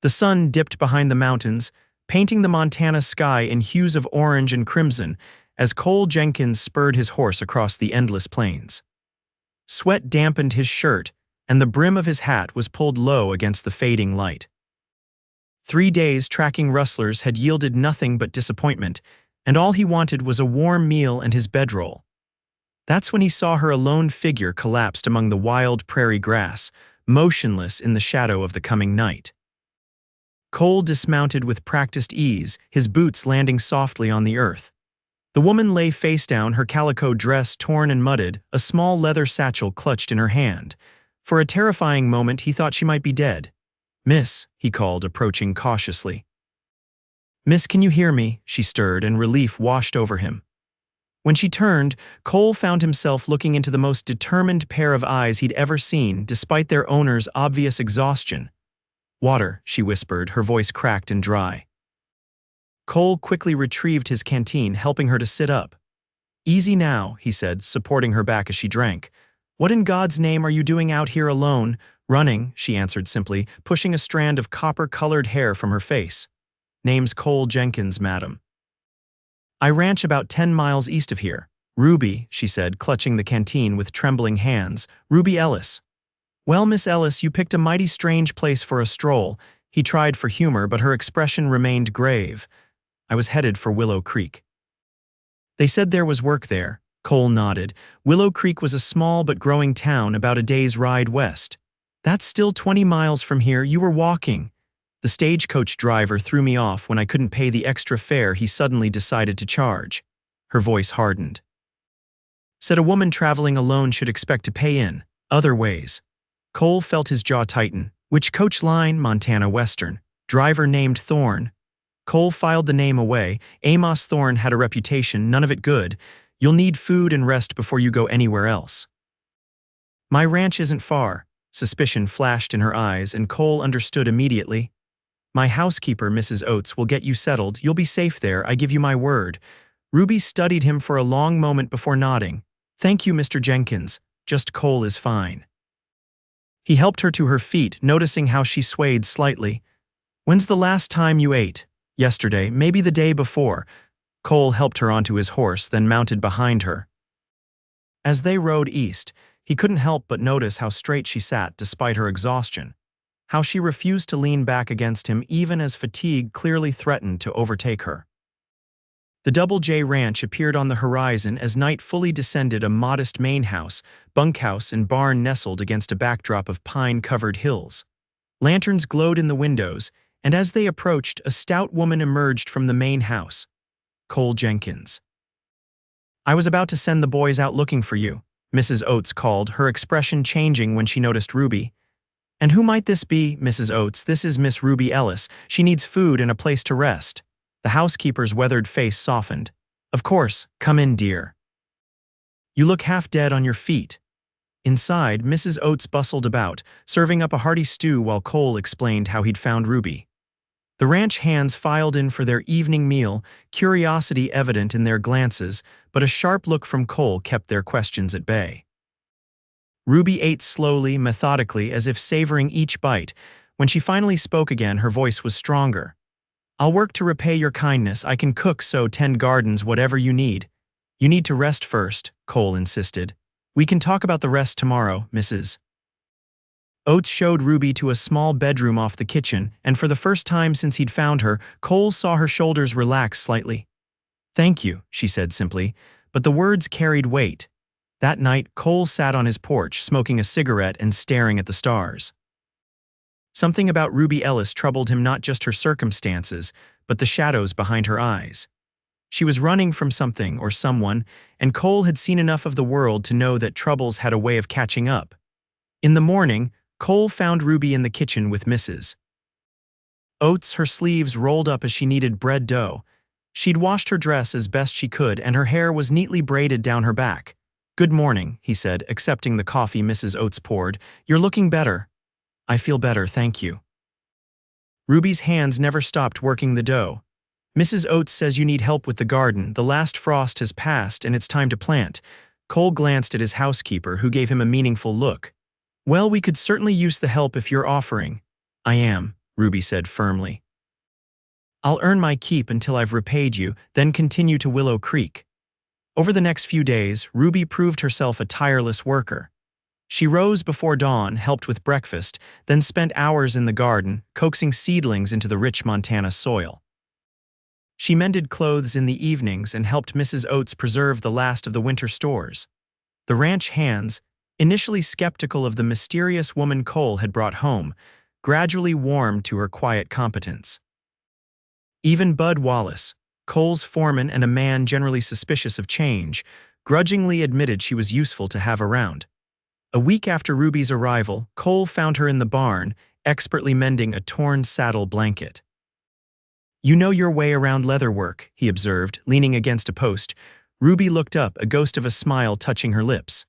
The sun dipped behind the mountains, painting the Montana sky in hues of orange and crimson as Cole Jenkins spurred his horse across the endless plains. Sweat dampened his shirt, and the brim of his hat was pulled low against the fading light. 3 days tracking rustlers had yielded nothing but disappointment, and all he wanted was a warm meal and his bedroll. That's when he saw her lone figure collapsed among the wild prairie grass, motionless in the shadow of the coming night. Cole dismounted with practiced ease, his boots landing softly on the earth. The woman lay face down, her calico dress torn and mudded, a small leather satchel clutched in her hand. For a terrifying moment, he thought she might be dead. "Miss," he called, approaching cautiously. "Miss, can you hear me?" She stirred, and relief washed over him. When she turned, Cole found himself looking into the most determined pair of eyes he'd ever seen, despite their owner's obvious exhaustion. "Water," she whispered, her voice cracked and dry. Cole quickly retrieved his canteen, helping her to sit up. "Easy now," he said, supporting her back as she drank. "What in God's name are you doing out here alone?" "Running," she answered simply, pushing a strand of copper-colored hair from her face. "Name's Cole Jenkins, madam. I ranch about 10 miles east of here." "Ruby," she said, clutching the canteen with trembling hands. "Ruby Ellis." "Well, Miss Ellis, you picked a mighty strange place for a stroll." He tried for humor, but her expression remained grave. "I was headed for Willow Creek." "They said there was work there." Cole nodded. Willow Creek was a small but growing town about a day's ride west. "That's still 20 miles from here. You were walking." "The stagecoach driver threw me off when I couldn't pay the extra fare he suddenly decided to charge." Her voice hardened. "Said a woman traveling alone should expect to pay in other ways." Cole felt his jaw tighten. "Which coach line?" "Montana Western." "Driver named Thorne." Cole filed the name away. "Amos Thorne had a reputation, none of it good. You'll need food and rest before you go anywhere else." "My ranch isn't far." Suspicion flashed in her eyes, and Cole understood immediately. "My housekeeper, Mrs. Oates, will get you settled. You'll be safe there, I give you my word." Ruby studied him for a long moment before nodding. "Thank you, Mr. Jenkins. Just Cole is fine." He helped her to her feet, noticing how she swayed slightly. "When's the last time you ate?" "Yesterday, maybe the day before." Cole helped her onto his horse, then mounted behind her. As they rode east, he couldn't help but notice how straight she sat despite her exhaustion, how she refused to lean back against him even as fatigue clearly threatened to overtake her. The Double J Ranch appeared on the horizon as night fully descended, a modest main house, bunkhouse, and barn nestled against a backdrop of pine-covered hills. Lanterns glowed in the windows, and as they approached, a stout woman emerged from the main house. Cole Jenkins. "I was about to send the boys out looking for you," Mrs. Oates called, her expression changing when she noticed Ruby. "And who might this be?" "Mrs. Oates, this is Miss Ruby Ellis. She needs food and a place to rest." The housekeeper's weathered face softened. "Of course, come in, dear. You look half dead on your feet." Inside, Mrs. Oates bustled about, serving up a hearty stew while Cole explained how he'd found Ruby. The ranch hands filed in for their evening meal, curiosity evident in their glances, but a sharp look from Cole kept their questions at bay. Ruby ate slowly, methodically, as if savoring each bite. When she finally spoke again, her voice was stronger. "I'll work to repay your kindness. I can cook, sow, tend gardens, whatever you need." "You need to rest first," Cole insisted. "We can talk about the rest tomorrow, Mrs. Oates showed Ruby to a small bedroom off the kitchen, and for the first time since he'd found her, Cole saw her shoulders relax slightly. "Thank you," she said simply, but the words carried weight. That night, Cole sat on his porch, smoking a cigarette and staring at the stars. Something about Ruby Ellis troubled him, not just her circumstances, but the shadows behind her eyes. She was running from something or someone, and Cole had seen enough of the world to know that troubles had a way of catching up. In the morning, Cole found Ruby in the kitchen with Mrs. Oates, her sleeves rolled up as she kneaded bread dough. She'd washed her dress as best she could, and her hair was neatly braided down her back. "Good morning," he said, accepting the coffee Mrs. Oates poured. "You're looking better." "I feel better, thank you." Ruby's hands never stopped working the dough. "Mrs. Oates says you need help with the garden. The last frost has passed, and it's time to plant." Cole glanced at his housekeeper, who gave him a meaningful look. "Well, we could certainly use the help if you're offering." "I am." Ruby said firmly. I'll earn my keep until I've repaid you, then continue to Willow Creek. Over the next few days, Ruby proved herself a tireless worker. She rose before dawn, helped with breakfast, then spent hours in the garden, coaxing seedlings into the rich Montana soil. She mended clothes in the evenings and helped Mrs. Oates preserve the last of the winter stores. The ranch hands, initially skeptical of the mysterious woman Cole had brought home, gradually warmed to her quiet competence. Even Bud Wallace, Cole's foreman and a man generally suspicious of change, grudgingly admitted she was useful to have around. A week after Ruby's arrival, Cole found her in the barn, expertly mending a torn saddle blanket. You know your way around leather work, he observed, leaning against a post. Ruby looked up, a ghost of a smile touching her lips.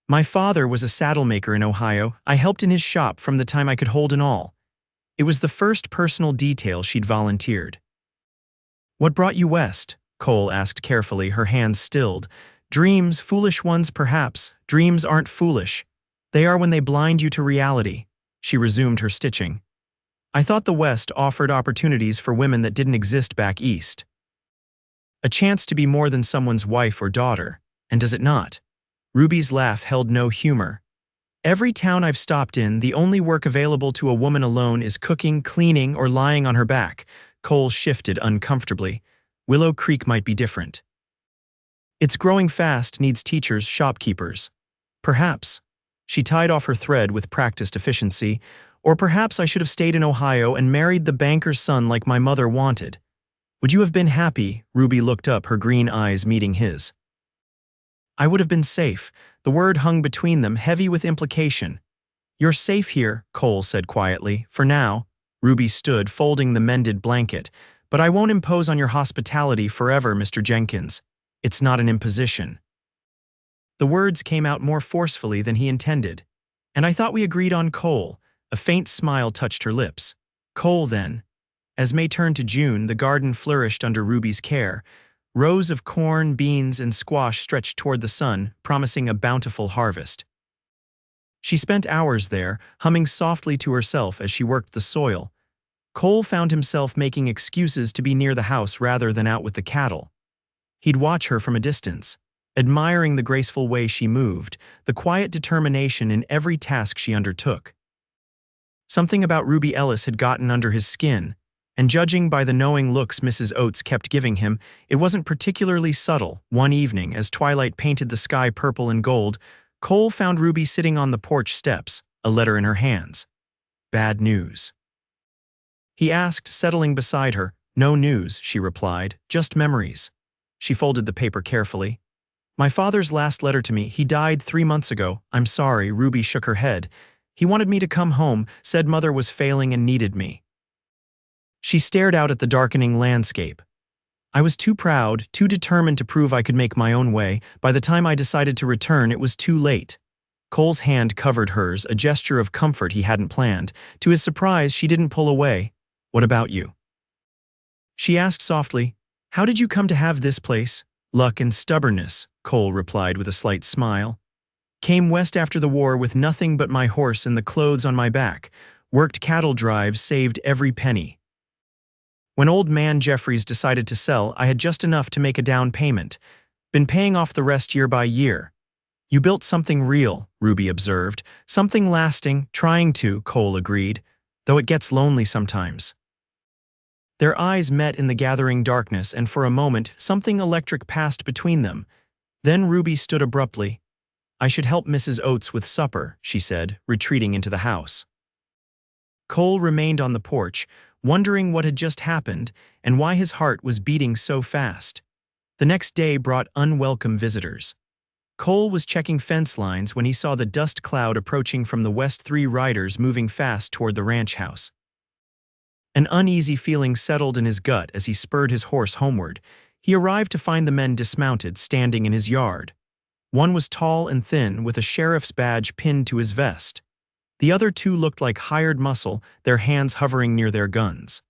My father was a saddle maker in Ohio. I helped in his shop from the time I could hold an awl. It was the first personal detail she'd volunteered. What brought you west? Cole asked carefully, her hands stilled. Dreams, foolish ones perhaps. Dreams aren't foolish. They are when they blind you to reality. She resumed her stitching. I thought the West offered opportunities for women that didn't exist back east. A chance to be more than someone's wife or daughter, and does it not? Ruby's laugh held no humor. Every town I've stopped in, the only work available to a woman alone is cooking, cleaning, or lying on her back. Cole shifted uncomfortably. Willow Creek might be different. It's growing fast, needs teachers, shopkeepers. Perhaps. She tied off her thread with practiced efficiency. Or perhaps I should have stayed in Ohio and married the banker's son like my mother wanted. Would you have been happy? Ruby looked up, her green eyes meeting his. I would have been safe. The word hung between them, heavy with implication. You're safe here, Cole said quietly. For now. Ruby stood, folding the mended blanket. But I won't impose on your hospitality forever, Mr. Jenkins. It's not an imposition. The words came out more forcefully than he intended. And I thought we agreed on Cole. A faint smile touched her lips. Cole, then. As May turned to June, the garden flourished under Ruby's care. Rows of corn, beans, and squash stretched toward the sun, promising a bountiful harvest. She spent hours there, humming softly to herself as she worked the soil. Cole found himself making excuses to be near the house rather than out with the cattle. He'd watch her from a distance, admiring the graceful way she moved, the quiet determination in every task she undertook. Something about Ruby Ellis had gotten under his skin, and judging by the knowing looks Mrs. Oates kept giving him, it wasn't particularly subtle. One evening, as twilight painted the sky purple and gold, Cole found Ruby sitting on the porch steps, a letter in her hands. Bad news. He asked, settling beside her. No news, she replied, just memories. She folded the paper carefully. My father's last letter to me, he died 3 months ago. I'm sorry, Ruby shook her head. He wanted me to come home, said mother was failing and needed me. She stared out at the darkening landscape. I was too proud, too determined to prove I could make my own way. By the time I decided to return, it was too late. Cole's hand covered hers, a gesture of comfort he hadn't planned. To his surprise, she didn't pull away. What about you? She asked softly, how did you come to have this place? Luck and stubbornness, Cole replied with a slight smile. Came west after the war with nothing but my horse and the clothes on my back. Worked cattle drives, saved every penny. When old man Jeffries decided to sell, I had just enough to make a down payment. Been paying off the rest year by year. You built something real, Ruby observed. Something lasting, trying to, Cole agreed, though it gets lonely sometimes. Their eyes met in the gathering darkness, and for a moment, something electric passed between them. Then Ruby stood abruptly. I should help Mrs. Oates with supper, she said, retreating into the house. Cole remained on the porch, wondering what had just happened and why his heart was beating so fast. The next day brought unwelcome visitors. Cole was checking fence lines when he saw the dust cloud approaching from the west, 3 riders moving fast toward the ranch house. An uneasy feeling settled in his gut as he spurred his horse homeward. He arrived to find the men dismounted, standing in his yard. One was tall and thin, with a sheriff's badge pinned to his vest. The other 2 looked like hired muscle, their hands hovering near their guns.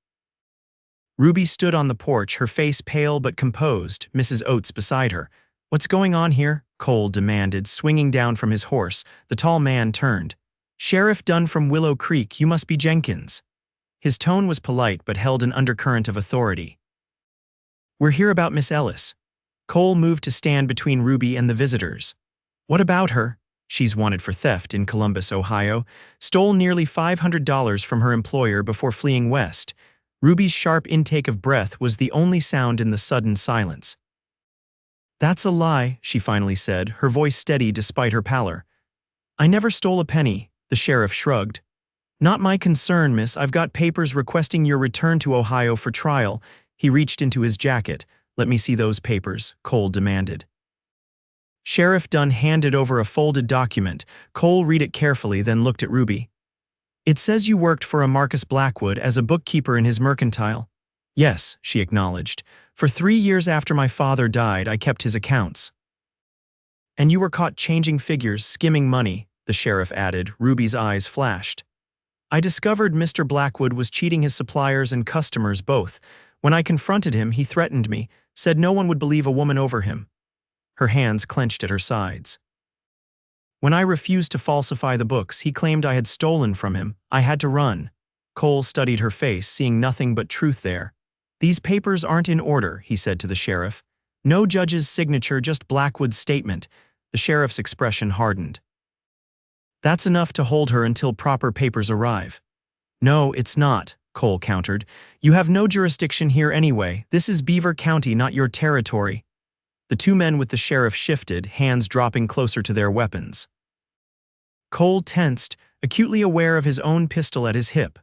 Ruby stood on the porch, her face pale but composed, Mrs. Oates beside her. What's going on here? Cole demanded, swinging down from his horse. The tall man turned. Sheriff Dunn from Willow Creek, you must be Jenkins. His tone was polite but held an undercurrent of authority. "We're here about Miss Ellis." Cole moved to stand between Ruby and the visitors. "What about her?" "She's wanted for theft in Columbus, Ohio. Stole nearly $500 from her employer before fleeing west." Ruby's sharp intake of breath was the only sound in the sudden silence. "That's a lie," she finally said, her voice steady despite her pallor. "I never stole a penny," the sheriff shrugged. "Not my concern, miss. I've got papers requesting your return to Ohio for trial." He reached into his jacket. "Let me see those papers," Cole demanded. Sheriff Dunn handed over a folded document. Cole read it carefully, then looked at Ruby. "It says you worked for a Marcus Blackwood as a bookkeeper in his mercantile." "Yes," she acknowledged. "For 3 years after my father died, I kept his accounts." "And you were caught changing figures, skimming money," the sheriff added. Ruby's eyes flashed. "I discovered Mr. Blackwood was cheating his suppliers and customers both. When I confronted him, he threatened me, said no one would believe a woman over him." Her hands clenched at her sides. "When I refused to falsify the books, he claimed I had stolen from him. I had to run." Cole studied her face, seeing nothing but truth there. "These papers aren't in order," he said to the sheriff. "No judge's signature, just Blackwood's statement." The sheriff's expression hardened. "That's enough to hold her until proper papers arrive." "No, it's not," Cole countered. "You have no jurisdiction here anyway. This is Beaver County, not your territory." The two men with the sheriff shifted, hands dropping closer to their weapons. Cole tensed, acutely aware of his own pistol at his hip.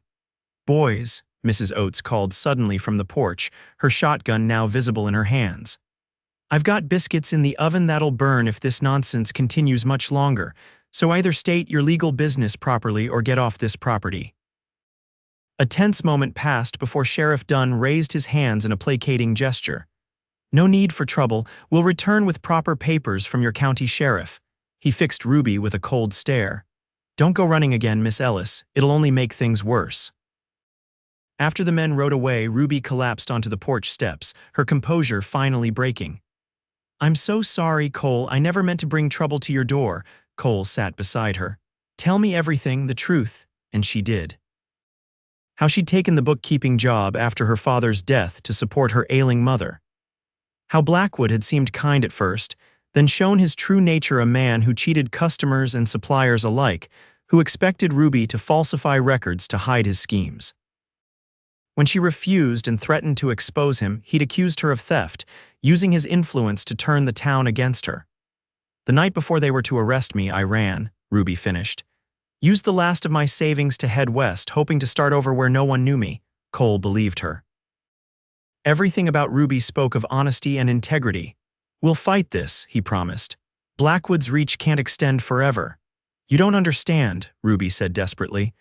"Boys," Mrs. Oates called suddenly from the porch, her shotgun now visible in her hands. "I've got biscuits in the oven that'll burn if this nonsense continues much longer, so either state your legal business properly or get off this property." A tense moment passed before Sheriff Dunn raised his hands in a placating gesture. "No need for trouble. We'll return with proper papers from your county sheriff." He fixed Ruby with a cold stare. "Don't go running again, Miss Ellis. It'll only make things worse." After the men rode away, Ruby collapsed onto the porch steps, her composure finally breaking. "I'm so sorry, Cole. I never meant to bring trouble to your door." Cole sat beside her. "Tell me everything, the truth." And she did. How she'd taken the bookkeeping job after her father's death to support her ailing mother. How Blackwood had seemed kind at first, then shown his true nature, a man who cheated customers and suppliers alike, who expected Ruby to falsify records to hide his schemes. When she refused and threatened to expose him, he'd accused her of theft, using his influence to turn the town against her. "The night before they were to arrest me, I ran," Ruby finished. "Used the last of my savings to head west, hoping to start over where no one knew me." Cole believed her. Everything about Ruby spoke of honesty and integrity. "We'll fight this," he promised. "Blackwood's reach can't extend forever." "You don't understand," Ruby said desperately.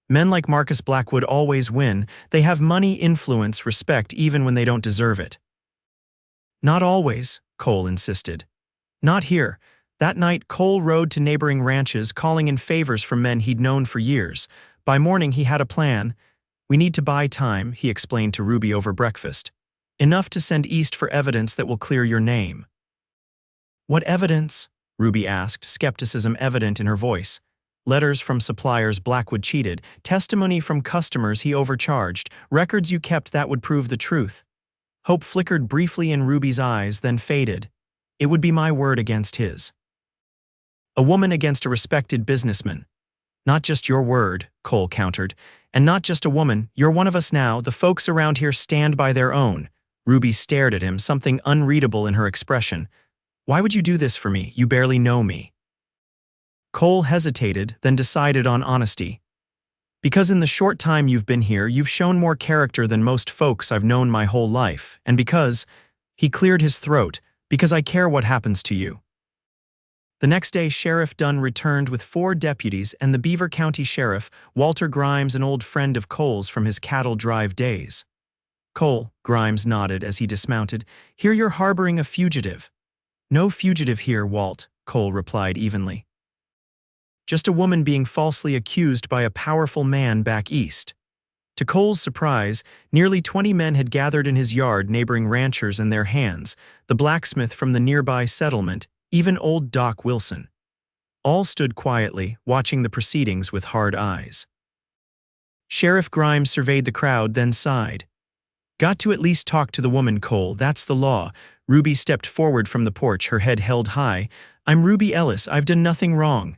"Men like Marcus Blackwood always win. They have money, influence, respect, even when they don't deserve it." "Not always," Cole insisted. "Not here." That night, Cole rode to neighboring ranches, calling in favors from men he'd known for years. By morning, he had a plan. "We need to buy time," he explained to Ruby over breakfast. "Enough to send east for evidence that will clear your name." "What evidence?" Ruby asked, skepticism evident in her voice. "Letters from suppliers Blackwood cheated, testimony from customers he overcharged, records you kept that would prove the truth." Hope flickered briefly in Ruby's eyes, then faded. "It would be my word against his." "A woman against a respected businessman." "Not just your word," Cole countered. "And not just a woman. You're one of us now. The folks around here stand by their own." Ruby stared at him, something unreadable in her expression. "Why would you do this for me? You barely know me." Cole hesitated, then decided on honesty. "Because in the short time you've been here, you've shown more character than most folks I've known my whole life. And because," he cleared his throat, "because I care what happens to you." The next day, Sheriff Dunn returned with 4 deputies and the Beaver County Sheriff, Walter Grimes, an old friend of Cole's from his cattle drive days. "Cole," Grimes nodded as he dismounted, "here you're harboring a fugitive." "No fugitive here, Walt," Cole replied evenly. "Just a woman being falsely accused by a powerful man back east." To Cole's surprise, nearly 20 men had gathered in his yard, neighboring ranchers and their hands, the blacksmith from the nearby settlement, even old Doc Wilson. All stood quietly, watching the proceedings with hard eyes. Sheriff Grimes surveyed the crowd, then sighed. Got to at least talk to the woman, Cole. That's the law. Ruby stepped forward from the porch, her head held high. I'm Ruby Ellis. I've done nothing wrong.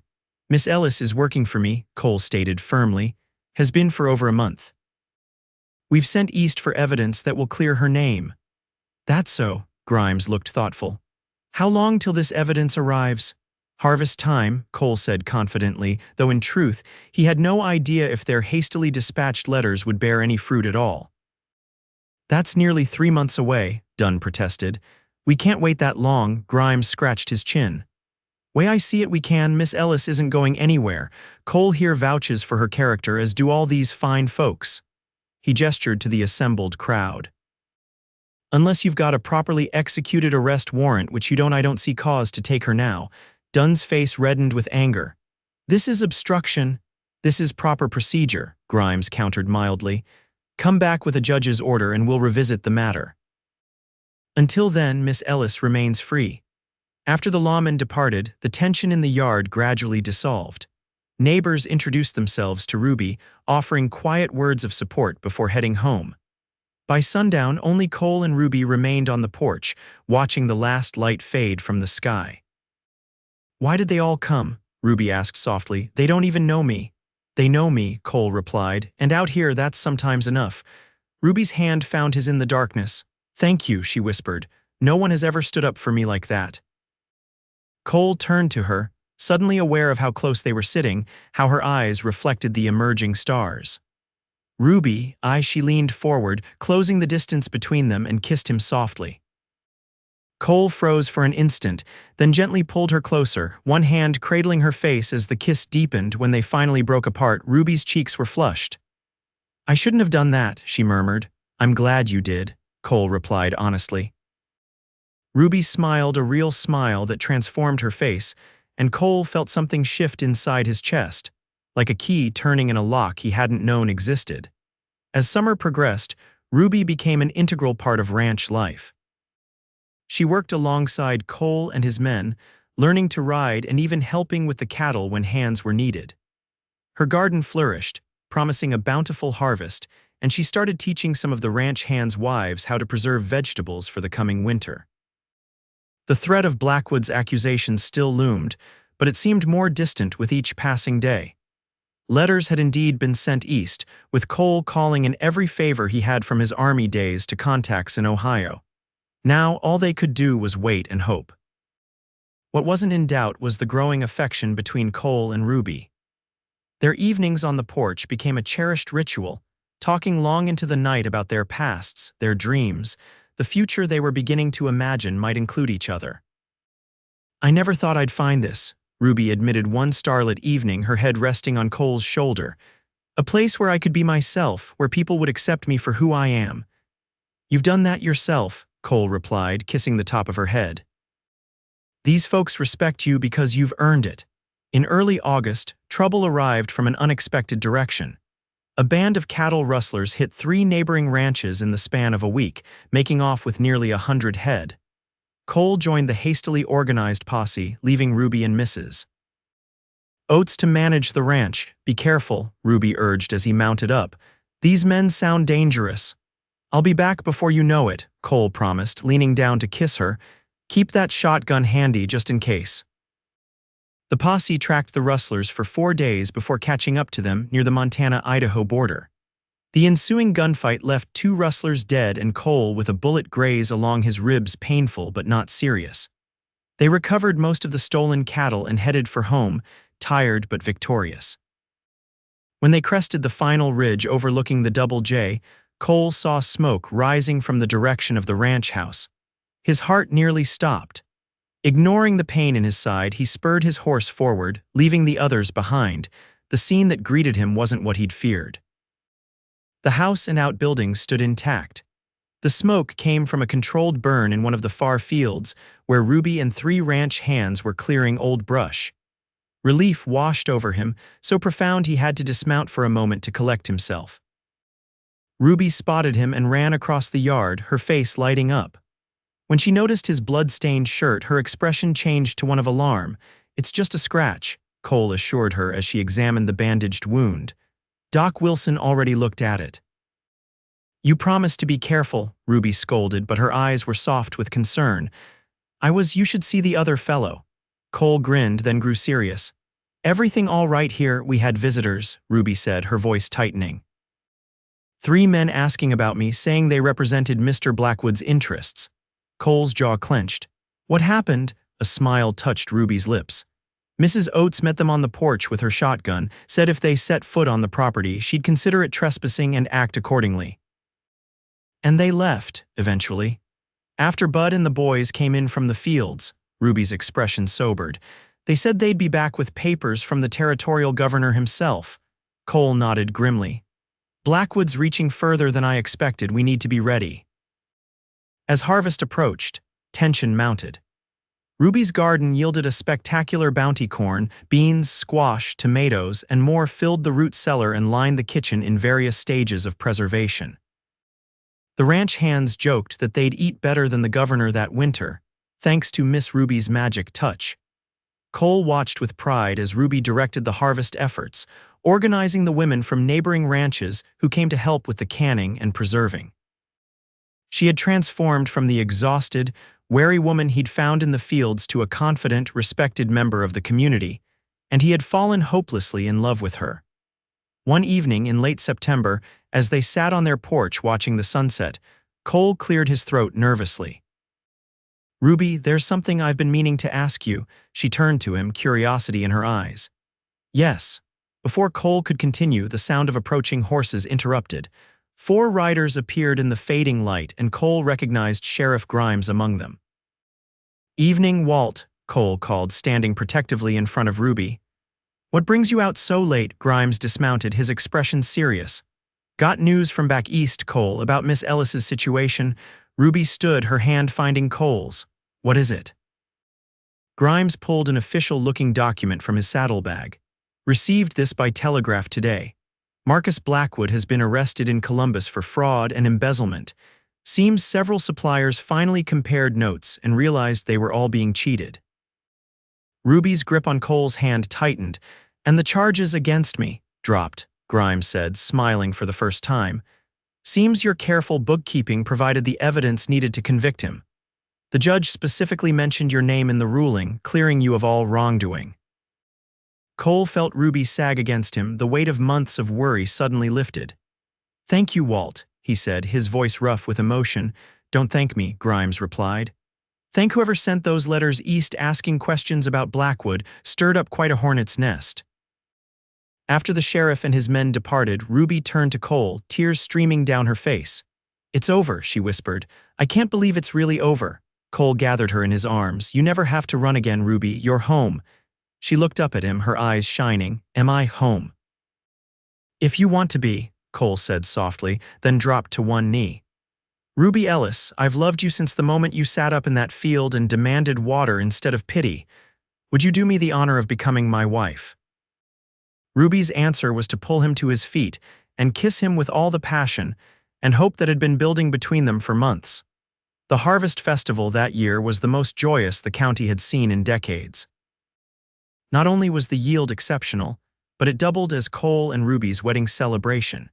Miss Ellis is working for me, Cole stated firmly. Has been for over a month. We've sent east for evidence that will clear her name. That's so, Grimes looked thoughtful. How long till this evidence arrives? Harvest time, Cole said confidently, though in truth, he had no idea if their hastily dispatched letters would bear any fruit at all. That's nearly 3 months away, Dunn protested. We can't wait that long, Grimes scratched his chin. Way I see it, we can. Miss Ellis isn't going anywhere. Cole here vouches for her character, as do all these fine folks. He gestured to the assembled crowd. Unless you've got a properly executed arrest warrant, which you don't, I don't see cause to take her now. Dunn's face reddened with anger. This is obstruction. This is proper procedure, Grimes countered mildly. Come back with a judge's order and we'll revisit the matter. Until then, Miss Ellis remains free. After the lawman departed, the tension in the yard gradually dissolved. Neighbors introduced themselves to Ruby, offering quiet words of support before heading home. By sundown, only Cole and Ruby remained on the porch, watching the last light fade from the sky. Why did they all come? Ruby asked softly. They don't even know me. They know me, Cole replied, and out here that's sometimes enough. Ruby's hand found his in the darkness. Thank you, she whispered. No one has ever stood up for me like that. Cole turned to her, suddenly aware of how close they were sitting, how her eyes reflected the emerging stars. Ruby, she leaned forward, closing the distance between them, and kissed him softly. Cole froze for an instant, then gently pulled her closer, one hand cradling her face as the kiss deepened. When they finally broke apart, Ruby's cheeks were flushed. I shouldn't have done that, she murmured. I'm glad you did, Cole replied honestly. Ruby smiled, a real smile that transformed her face, and Cole felt something shift inside his chest, like a key turning in a lock he hadn't known existed. As summer progressed, Ruby became an integral part of ranch life. She worked alongside Cole and his men, learning to ride and even helping with the cattle when hands were needed. Her garden flourished, promising a bountiful harvest, and she started teaching some of the ranch hands' wives how to preserve vegetables for the coming winter. The threat of Blackwood's accusations still loomed, but it seemed more distant with each passing day. Letters had indeed been sent east, with Cole calling in every favor he had from his Army days to contacts in Ohio. Now, all they could do was wait and hope. What wasn't in doubt was the growing affection between Cole and Ruby. Their evenings on the porch became a cherished ritual, talking long into the night about their pasts, their dreams, the future they were beginning to imagine might include each other. I never thought I'd find this, Ruby admitted one starlit evening, her head resting on Cole's shoulder. A place where I could be myself, where people would accept me for who I am. You've done that yourself, Cole replied, kissing the top of her head. These folks respect you because you've earned it. In early August, trouble arrived from an unexpected direction. A band of cattle rustlers hit 3 neighboring ranches in the span of a week, making off with nearly 100 head. Cole joined the hastily organized posse, leaving Ruby and Mrs. Oates to manage the ranch. Be careful, Ruby urged as he mounted up. These men sound dangerous. I'll be back before you know it, Cole promised, leaning down to kiss her. Keep that shotgun handy just in case. The posse tracked the rustlers for 4 days before catching up to them near the Montana-Idaho border. The ensuing gunfight left 2 rustlers dead and Cole with a bullet graze along his ribs, painful but not serious. They recovered most of the stolen cattle and headed for home, tired but victorious. When they crested the final ridge overlooking the Double J, Cole saw smoke rising from the direction of the ranch house. His heart nearly stopped. Ignoring the pain in his side, he spurred his horse forward, leaving the others behind. The scene that greeted him wasn't what he'd feared. The house and outbuildings stood intact. The smoke came from a controlled burn in one of the far fields, where Ruby and 3 ranch hands were clearing old brush. Relief washed over him, so profound he had to dismount for a moment to collect himself. Ruby spotted him and ran across the yard, her face lighting up. When she noticed his blood-stained shirt, her expression changed to one of alarm. It's just a scratch, Cole assured her as she examined the bandaged wound. Doc Wilson already looked at it. You promised to be careful, Ruby scolded, but her eyes were soft with concern. You should see the other fellow. Cole grinned, then grew serious. Everything all right here, we had visitors, Ruby said, her voice tightening. 3 men asking about me, saying they represented Mr. Blackwood's interests. Cole's jaw clenched. What happened? A smile touched Ruby's lips. Mrs. Oates met them on the porch with her shotgun, said if they set foot on the property, she'd consider it trespassing and act accordingly. And they left, eventually. After Bud and the boys came in from the fields, Ruby's expression sobered. They said they'd be back with papers from the territorial governor himself. Cole nodded grimly. Blackwood's reaching further than I expected. We need to be ready. As harvest approached, tension mounted. Ruby's garden yielded a spectacular bounty: corn, beans, squash, tomatoes, and more filled the root cellar and lined the kitchen in various stages of preservation. The ranch hands joked that they'd eat better than the governor that winter, thanks to Miss Ruby's magic touch. Cole watched with pride as Ruby directed the harvest efforts, organizing the women from neighboring ranches who came to help with the canning and preserving. She had transformed from the exhausted, wary woman he'd found in the fields to a confident, respected member of the community, and he had fallen hopelessly in love with her. One evening in late September, as they sat on their porch watching the sunset, Cole cleared his throat nervously. Ruby, there's something I've been meaning to ask you. She turned to him, curiosity in her eyes. Yes. Before Cole could continue, the sound of approaching horses interrupted. 4 riders appeared in the fading light, and Cole recognized Sheriff Grimes among them. Evening, Walt, Cole called, standing protectively in front of Ruby. What brings you out so late? Grimes dismounted, his expression serious. Got news from back east, Cole, about Miss Ellis's situation. Ruby stood, her hand finding Cole's. What is it? Grimes pulled an official-looking document from his saddlebag. Received this by telegraph today. Marcus Blackwood has been arrested in Columbus for fraud and embezzlement. Seems several suppliers finally compared notes and realized they were all being cheated. Ruby's grip on Cole's hand tightened. And the charges against me dropped, Grimes said, smiling for the first time. Seems your careful bookkeeping provided the evidence needed to convict him. The judge specifically mentioned your name in the ruling, clearing you of all wrongdoing. Cole felt Ruby sag against him, the weight of months of worry suddenly lifted. Thank you, Walt, he said, his voice rough with emotion. Don't thank me, Grimes replied. Thank whoever sent those letters east asking questions about Blackwood, stirred up quite a hornet's nest. After the sheriff and his men departed, Ruby turned to Cole, tears streaming down her face. It's over, she whispered. I can't believe it's really over. Cole gathered her in his arms. You never have to run again, Ruby. You're home. She looked up at him, her eyes shining. Am I home? If you want to be, Cole said softly, then dropped to one knee. Ruby Ellis, I've loved you since the moment you sat up in that field and demanded water instead of pity. Would you do me the honor of becoming my wife? Ruby's answer was to pull him to his feet and kiss him with all the passion and hope that had been building between them for months. The Harvest Festival that year was the most joyous the county had seen in decades. Not only was the yield exceptional, but it doubled as Cole and Ruby's wedding celebration.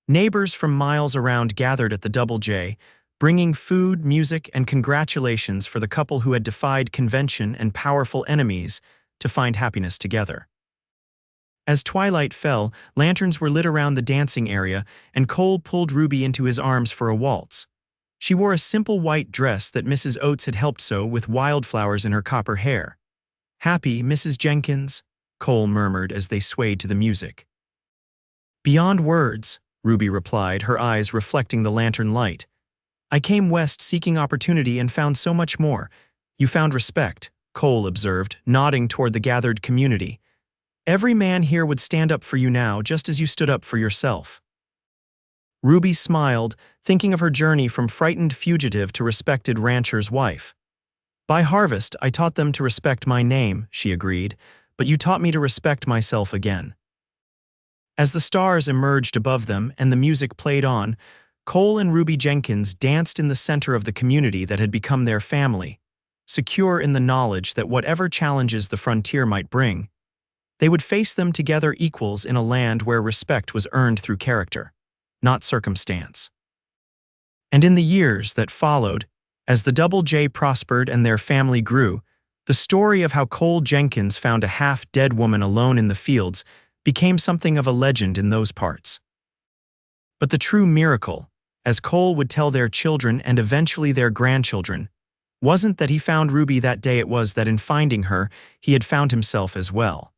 Neighbors from miles around gathered at the Double J, bringing food, music, and congratulations for the couple who had defied convention and powerful enemies to find happiness together. As twilight fell, lanterns were lit around the dancing area, and Cole pulled Ruby into his arms for a waltz. She wore a simple white dress that Mrs. Oates had helped sew with wildflowers in her copper hair. Happy, Mrs. Jenkins, Cole murmured as they swayed to the music. Beyond words, Ruby replied, her eyes reflecting the lantern light. I came west seeking opportunity and found so much more. You found respect, Cole observed, nodding toward the gathered community. Every man here would stand up for you now, just as you stood up for yourself. Ruby smiled, thinking of her journey from frightened fugitive to respected rancher's wife. By harvest, I taught them to respect my name, she agreed, but you taught me to respect myself again. As the stars emerged above them and the music played on, Cole and Ruby Jenkins danced in the center of the community that had become their family, secure in the knowledge that whatever challenges the frontier might bring, They would face them together equals in a land where respect was earned through character, not circumstance. And in the years that followed, as the Double J prospered and their family grew, the story of how Cole Jenkins found a half-dead woman alone in the fields became something of a legend in those parts. But the true miracle, as Cole would tell their children and eventually their grandchildren, wasn't that he found Ruby that day, it was that in finding her, he had found himself as well.